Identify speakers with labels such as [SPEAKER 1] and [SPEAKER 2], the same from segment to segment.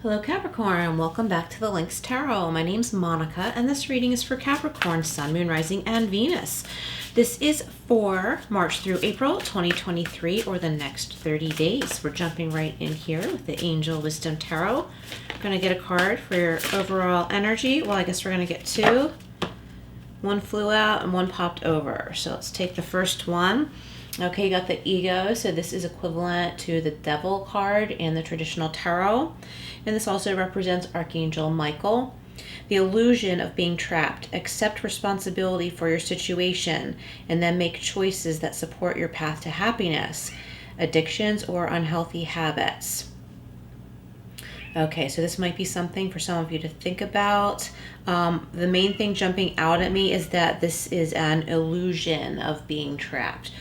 [SPEAKER 1] Hello Capricorn, welcome back to the Lynx Tarot. My name's Monica and this reading is for Capricorn, Sun, Moon, Rising, and Venus. This is for March through April 2023 or the next 30 days. We're jumping right in here with the Angel Wisdom Tarot. We're going to get a card for your overall energy. Well, I guess we're going to get two. One flew out and one popped over. So let's take the first one. Okay, you got the ego, so this is equivalent to the Devil card in the traditional tarot. And this also represents Archangel Michael. The illusion of being trapped. Accept responsibility for your situation and then make choices that support your path to happiness. Addictions or unhealthy habits. Okay, so this might be something for some of you to think about. The main thing jumping out at me is that this is an illusion of being trapped.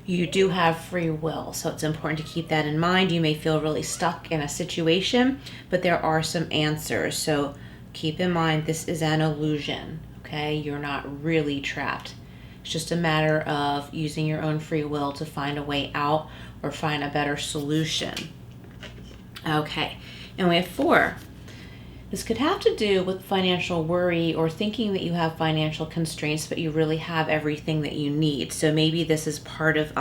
[SPEAKER 1] You do have free will, so it's important to keep that in mind. You may feel really stuck in a situation, but there are some answers. So keep in mind this is an illusion, okay? You're not really trapped. It's just a matter of using your own free will to find a way out or find a better solution. Okay, and we have 4. This could have to do with financial worry or thinking that you have financial constraints, but you really have everything that you need. So maybe this is part of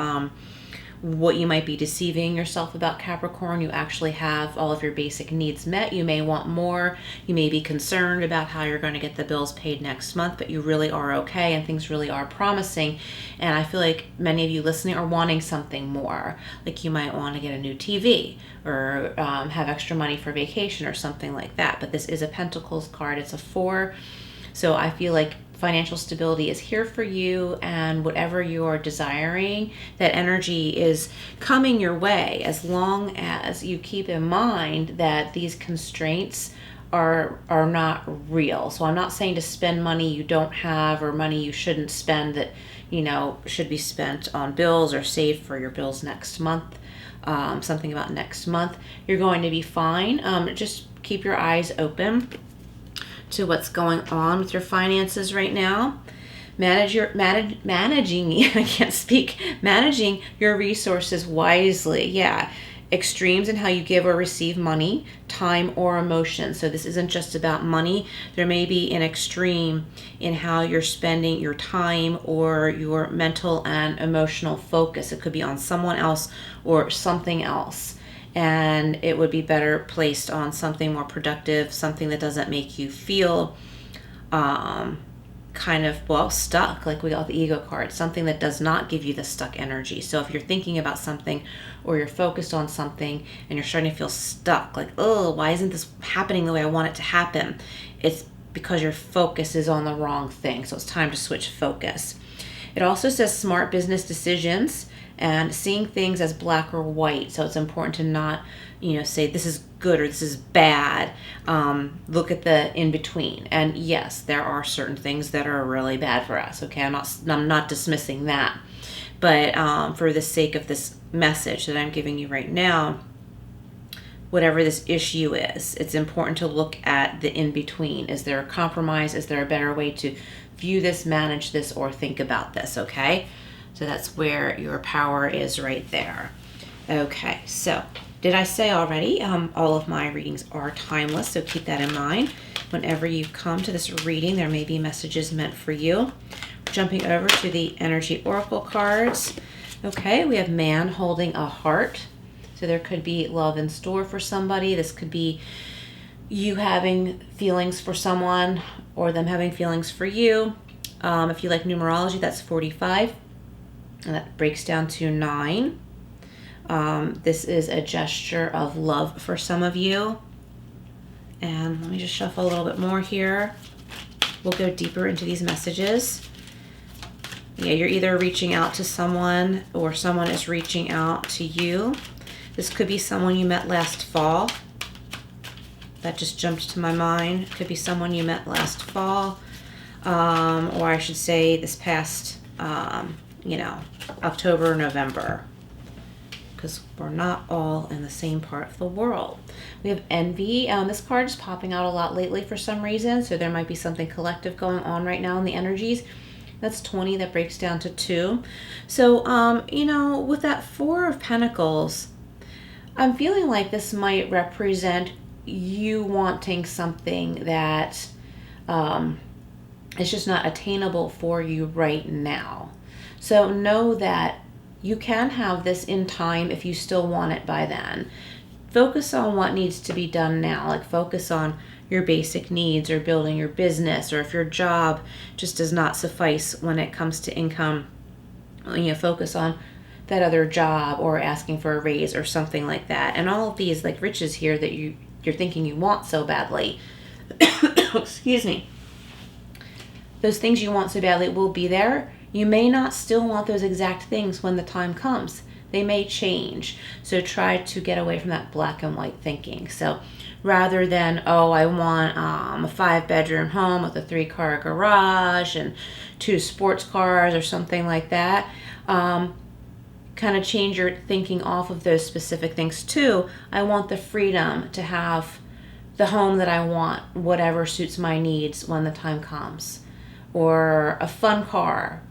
[SPEAKER 1] what you might be deceiving yourself about, Capricorn. You actually have all of your basic needs met. You may want more. You may be concerned about how you're going to get the bills paid next month, but you really are okay and things really are promising. And I feel like many of you listening are wanting something more. Like you might want to get a new TV or have extra money for vacation or something like that. But this is a Pentacles card. It's a 4. So I feel like financial stability is here for you, and whatever you are desiring, that energy is coming your way as long as you keep in mind that these constraints are not real. So I'm not saying to spend money you don't have or money you shouldn't spend that, you know, should be spent on bills or saved for your bills next month. Something about next month. You're going to be fine. Just keep your eyes open to what's going on with your finances right now. Managing I can't speak. Managing your resources wisely. Yeah. Extremes in how you give or receive money, time, or emotion. So this isn't just about money. There may be an extreme in how you're spending your time or your mental and emotional focus. It could be on someone else or something else. And it would be better placed on something more productive, something that doesn't make you feel kind of, well, stuck, like we got the ego card, something that does not give you the stuck energy. So if you're thinking about something or you're focused on something and you're starting to feel stuck, like, oh, why isn't this happening the way I want it to happen? It's because your focus is on the wrong thing. So it's time to switch focus. It also says smart business decisions and seeing things as black or white. So it's important to not, say this is good or this is bad. Look at the in between. And yes, there are certain things that are really bad for us. Okay, I'm not dismissing that, but for the sake of this message that I'm giving you right now, whatever this issue is, it's important to look at the in between. Is there a compromise? Is there a better way to view this, manage this, or think about this? Okay. So that's where your power is right there. Okay, so did I say already, all of my readings are timeless, so keep that in mind. Whenever you come to this reading, there may be messages meant for you. Jumping over to the energy oracle cards. Okay, we have man holding a heart. So there could be love in store for somebody. This could be you having feelings for someone or them having feelings for you. If you like numerology, that's 45. And that breaks down to 9. This is a gesture of love for some of you. And let me just shuffle a little bit more here. We'll go deeper into these messages. Yeah, you're either reaching out to someone or someone is reaching out to you. This could be someone you met last fall. That just jumped to my mind. It could be someone you met last fall. Or I should say this past October, November, because we're not all in the same part of the world. We have envy. This card is popping out a lot lately for some reason, so there might be something collective going on right now in the energies. That's 20. That breaks down to 2. So, with that 4 of Pentacles, I'm feeling like this might represent you wanting something that is just not attainable for you right now. So know that you can have this in time if you still want it by then. Focus on what needs to be done now. Like focus on your basic needs or building your business, or if your job just does not suffice when it comes to income, focus on that other job or asking for a raise or something like that. And all of these like riches here that you're thinking you want so badly, excuse me, those things you want so badly will be there. You may not still want those exact things when the time comes. They may change. So try to get away from that black and white thinking. So rather than, I want a 5-bedroom home with a 3-car garage and 2 sports cars or something like that, kind of change your thinking off of those specific things too. I want the freedom to have the home that I want, whatever suits my needs when the time comes, or a fun car,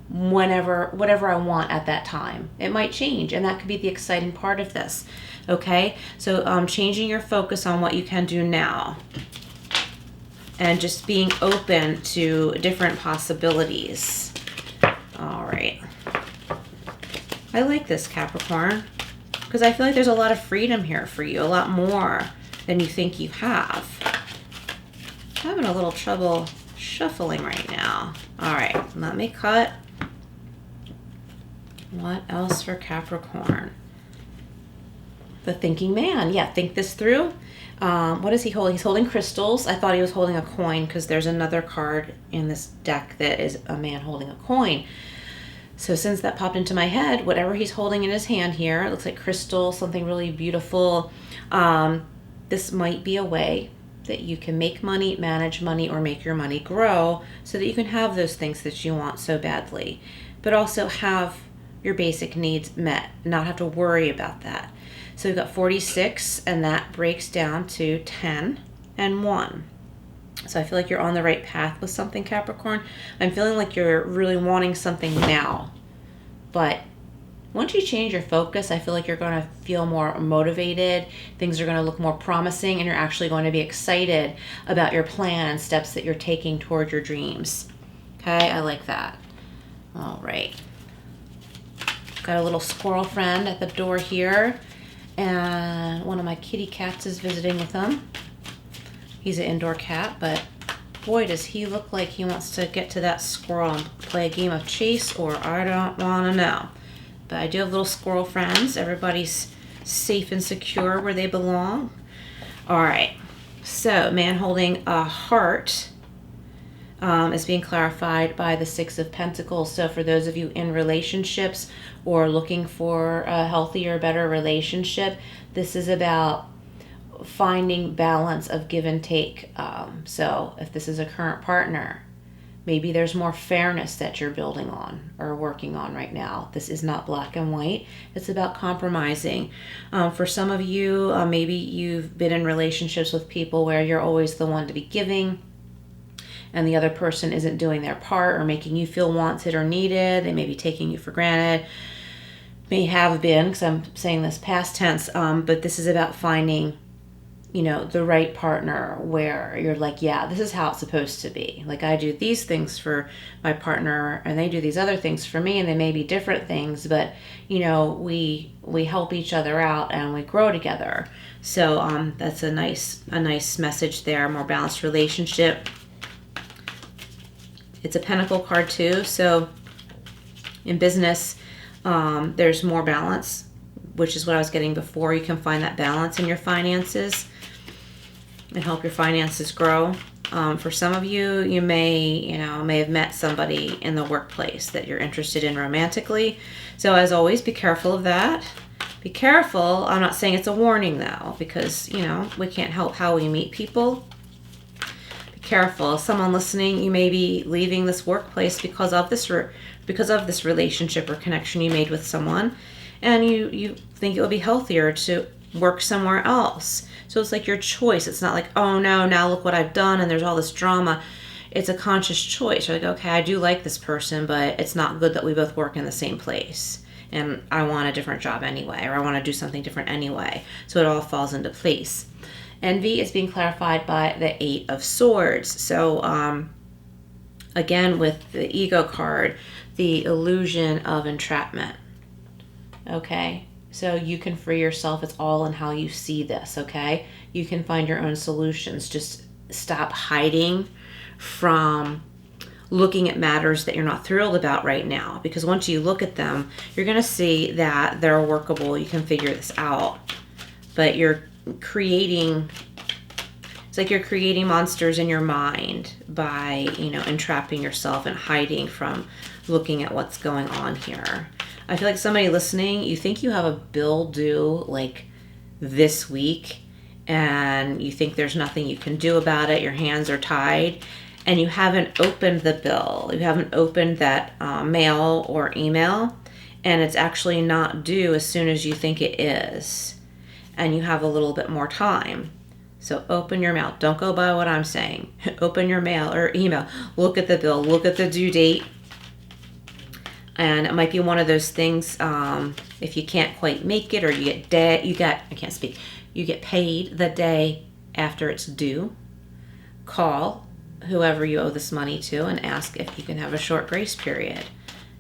[SPEAKER 1] whatever I want at that time. It might change, and that could be the exciting part of this. Okay, so changing your focus on what you can do now, and just being open to different possibilities. All right, I like this, Capricorn, because I feel like there's a lot of freedom here for you, a lot more than you think you have. I'm having a little trouble shuffling right now. All right, let me cut. What else for Capricorn? The thinking man. Yeah, think this through. What is he holding? He's holding crystals. I thought he was holding a coin because there's another card in this deck that is a man holding a coin. So since that popped into my head, whatever he's holding in his hand here, it looks like crystal, something really beautiful. This might be a way that you can make money, manage money, or make your money grow so that you can have those things that you want so badly, but also have your basic needs met, not have to worry about that. So we've got 46, and that breaks down to 10 and 1. So I feel like you're on the right path with something, Capricorn. I'm feeling like you're really wanting something now, but once you change your focus, I feel like you're going to feel more motivated. Things are going to look more promising, and you're actually going to be excited about your plan and steps that you're taking toward your dreams. Okay, I like that. All right. Got a little squirrel friend at the door here, and one of my kitty cats is visiting with him. He's an indoor cat, but boy, does he look like he wants to get to that squirrel and play a game of chase, or I don't want to know. But I do have little squirrel friends. Everybody's safe and secure where they belong. All right. So, man holding a heart is being clarified by the 6 of Pentacles. So for those of you in relationships or looking for a healthier, better relationship, this is about finding balance of give and take. So if this is a current partner, maybe there's more fairness that you're building on or working on right now. This is not black and white. It's about compromising. For some of you, maybe you've been in relationships with people where you're always the one to be giving, and the other person isn't doing their part or making you feel wanted or needed. They may be taking you for granted. May have been, because I'm saying this past tense, but this is about finding, the right partner where you're like, yeah, this is how it's supposed to be. Like, I do these things for my partner, and they do these other things for me, and they may be different things, but, we help each other out and we grow together. So that's a nice message there, more balanced relationship. It's a Pentacle card too, so in business, there's more balance, which is what I was getting before. You can find that balance in your finances and help your finances grow. For some of you, you may have met somebody in the workplace that you're interested in romantically. So as always, be careful of that. Be careful. I'm not saying it's a warning though, because, we can't help how we meet people. Careful. Someone listening, you may be leaving this workplace because of this relationship or connection you made with someone, and you think it would be healthier to work somewhere else. So it's like your choice. It's not like, oh no, now look what I've done and there's all this drama. It's a conscious choice. You're like, okay, I do like this person, but it's not good that we both work in the same place, and I want a different job anyway, or I want to do something different anyway. So it all falls into place. Envy is being clarified by the Eight of Swords. So again, with the ego card, the illusion of entrapment. Okay, so you can free yourself. It's all in how you see this, okay? You can find your own solutions. Just stop hiding from looking at matters that you're not thrilled about right now. Because once you look at them, you're going to see that they're workable. You can figure this out. But you're creating... It's like you're creating monsters in your mind by, entrapping yourself and hiding from looking at what's going on here. I feel like somebody listening, you think you have a bill due like this week and you think there's nothing you can do about it. Your hands are tied and you haven't opened the bill. You haven't opened that mail or email, and it's actually not due as soon as you think it is. And you have a little bit more time. So open your mail. Don't go by what I'm saying. Open your mail or email. Look at the bill. Look at the due date. And it might be one of those things, if you can't quite make it, or you get paid the day after it's due, call whoever you owe this money to and ask if you can have a short grace period.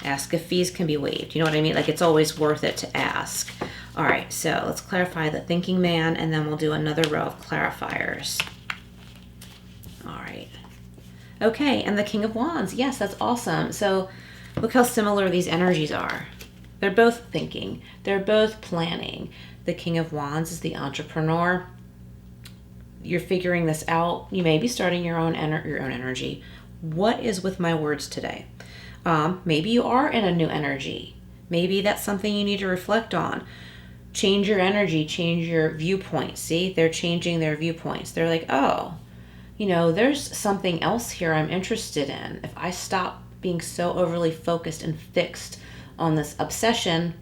[SPEAKER 1] Ask if fees can be waived. You know what I mean? Like, it's always worth it to ask. All right, so let's clarify the thinking man, and then we'll do another row of clarifiers. All right. Okay, and the King of Wands. Yes, that's awesome. So look how similar these energies are. They're both thinking. They're both planning. The King of Wands is the entrepreneur. You're figuring this out. You may be starting your own energy. What is with my words today? Maybe you are in a new energy. Maybe that's something you need to reflect on. Change your energy, change your viewpoint. See, they're changing their viewpoints. They're like, oh, there's something else here I'm interested in. If I stop being so overly focused and fixed on this obsession,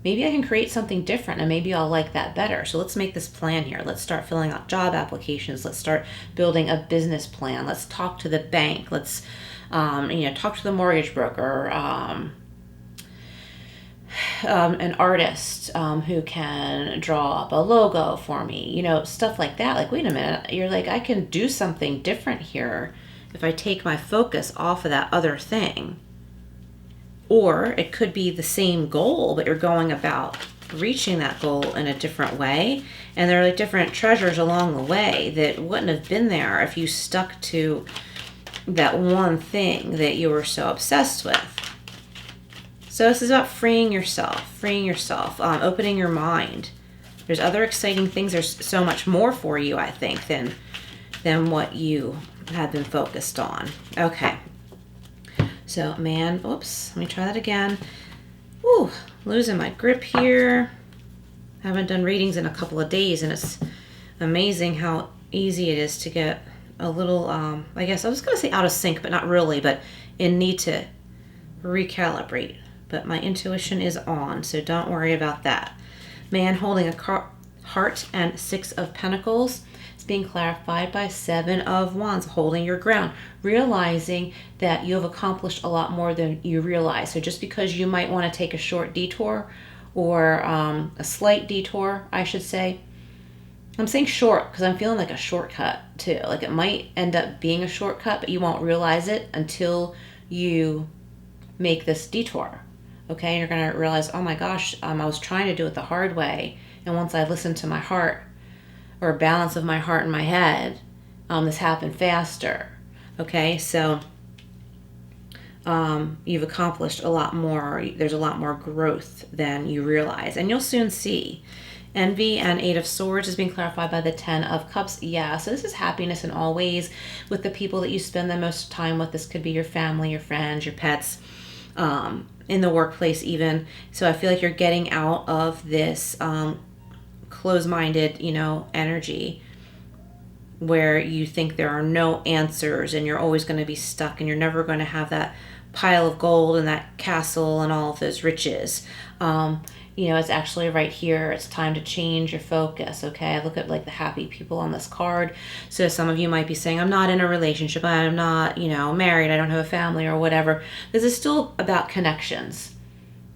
[SPEAKER 1] maybe I can create something different, and maybe I'll like that better. So let's make this plan here. Let's start filling out job applications. Let's start building a business plan. Let's talk to the bank. Let's, talk to the mortgage broker, an artist who can draw up a logo for me, stuff like that. Like, wait a minute, you're like, I can do something different here if I take my focus off of that other thing. Or it could be the same goal, but you're going about reaching that goal in a different way. And there are like different treasures along the way that wouldn't have been there if you stuck to that one thing that you were so obsessed with. So this is about freeing yourself, opening your mind. There's other exciting things. There's so much more for you, I think, than what you had been focused on. Okay. So, man, oops, let me try that again. Woo, losing my grip here. Haven't done readings in a couple of days, and it's amazing how easy it is to get a little, I guess I was going to say out of sync, but not really, but in need to recalibrate. But my intuition is on, so don't worry about that. Man holding a heart and Six of Pentacles. It's being clarified by Seven of Wands, holding your ground, realizing that you have accomplished a lot more than you realize. So just because you might want to take a short detour, or a slight detour, I should say. I'm saying short because I'm feeling like a shortcut too. Like, it might end up being a shortcut, but you won't realize it until you make this detour. Okay, you're going to realize, oh my gosh, I was trying to do it the hard way. And once I listened to my heart, or a balance of my heart and my head, this happened faster. Okay, so you've accomplished a lot more. There's a lot more growth than you realize. And you'll soon see. Envy and Eight of Swords is being clarified by the Ten of Cups. Yeah, so this is happiness in all ways with the people that you spend the most time with. This could be your family, your friends, your pets, in the workplace even. So I feel like you're getting out of this closed-minded, energy where you think there are no answers and you're always going to be stuck and you're never going to have that pile of gold and that castle and all of those riches. It's actually right here. It's time to change your focus, okay? I look at like the happy people on this card. So some of you might be saying, I'm not in a relationship. I'm not, married. I don't have a family or whatever. This is still about connections,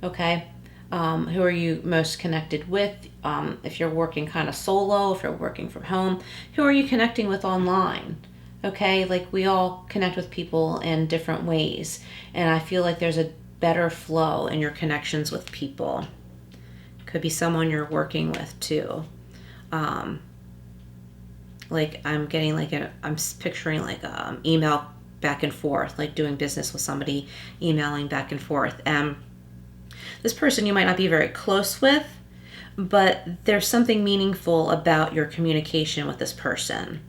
[SPEAKER 1] okay? Who are you most connected with? If you're working kind of solo, if you're working from home, who are you connecting with online? Okay, like we all connect with people in different ways. And I feel like there's a better flow in your connections with people. Could be someone you're working with too. Like I'm getting like I'm picturing like email back and forth, like doing business with somebody, emailing back and forth. And this person you might not be very close with, but there's something meaningful about your communication with this person.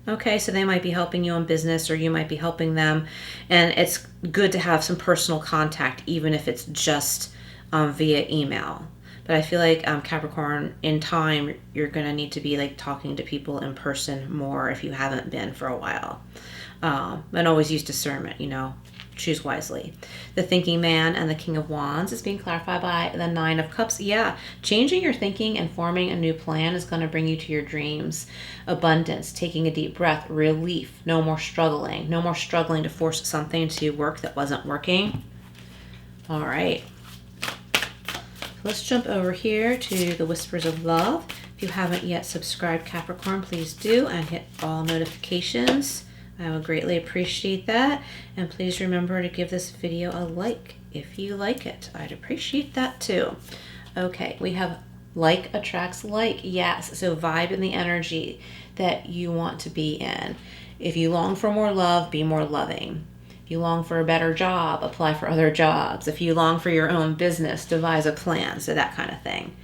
[SPEAKER 1] Okay, so they might be helping you in business or you might be helping them. And it's good to have some personal contact, even if it's just via email. But I feel like Capricorn, in time, you're going to need to be like talking to people in person more if you haven't been for a while. And always use discernment, choose wisely. The thinking man and the King of Wands is being clarified by the Nine of Cups. Yeah, changing your thinking and forming a new plan is going to bring you to your dreams. Abundance, taking a deep breath, relief, no more struggling. No more struggling to force something to work that wasn't working. All right. Let's jump over here to the Whispers of Love. If you haven't yet subscribed, Capricorn, please do, and hit all notifications. I would greatly appreciate that. And please remember to give this video a like if you like it. I'd appreciate that too. Okay, we have like attracts like. Yes, so vibe in the energy that you want to be in. If you long for more love, be more loving. If you long for a better job, apply for other jobs. If you long for your own business, devise a plan. So that kind of thing.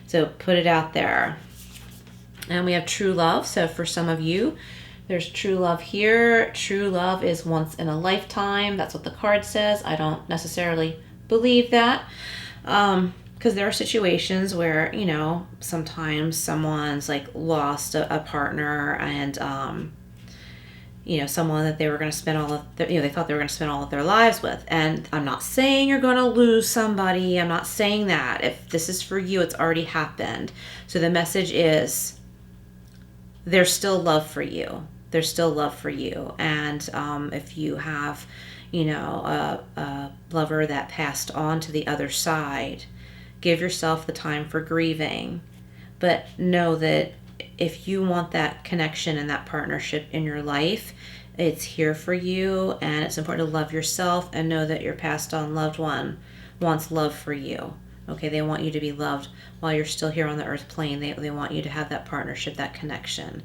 [SPEAKER 1] So put it out there. And we have true love. So for some of you, there's true love here. True love is once in a lifetime. That's what the card says. I don't necessarily believe that. Because there are situations where, sometimes someone's like lost a partner and, someone that they were going to spend all of their, they thought they were going to spend all of their lives with. And I'm not saying you're going to lose somebody. I'm not saying that. If this is for you, it's already happened. So the message is there's still love for you. There's still love for you. And if you have, a lover that passed on to the other side, give yourself the time for grieving. But know that if you want that connection and that partnership in your life, it's here for you. And it's important to love yourself and know that your passed on loved one wants love for you. Okay, they want you to be loved while you're still here on the earth plane. They want you to have that partnership, that connection.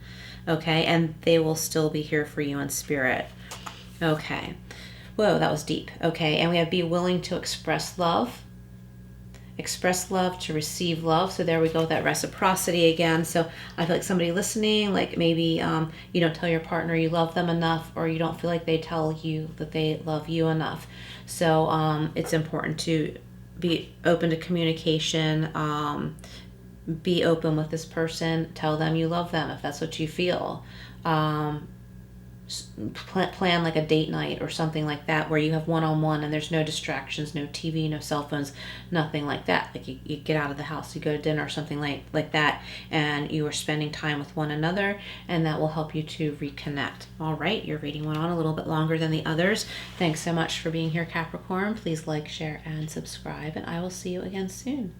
[SPEAKER 1] Okay, and they will still be here for you in spirit. Okay. Whoa, that was deep. Okay, and we have be willing to express love. Express love to receive love. So there we go, that reciprocity again. So I feel like somebody listening, like maybe you don't tell your partner you love them enough, or you don't feel like they tell you that they love you enough. So it's important to be open to communication, be open with this person, tell them you love them if that's what you feel. Plan like a date night or something like that where you have one-on-one and there's no distractions, no TV, no cell phones, nothing like that. Like you get out of the house, you go to dinner or something like that, and you are spending time with one another, and that will help you to reconnect. All right, your reading went on a little bit longer than the others. Thanks so much for being here, Capricorn. Please like, share, and subscribe, and I will see you again soon.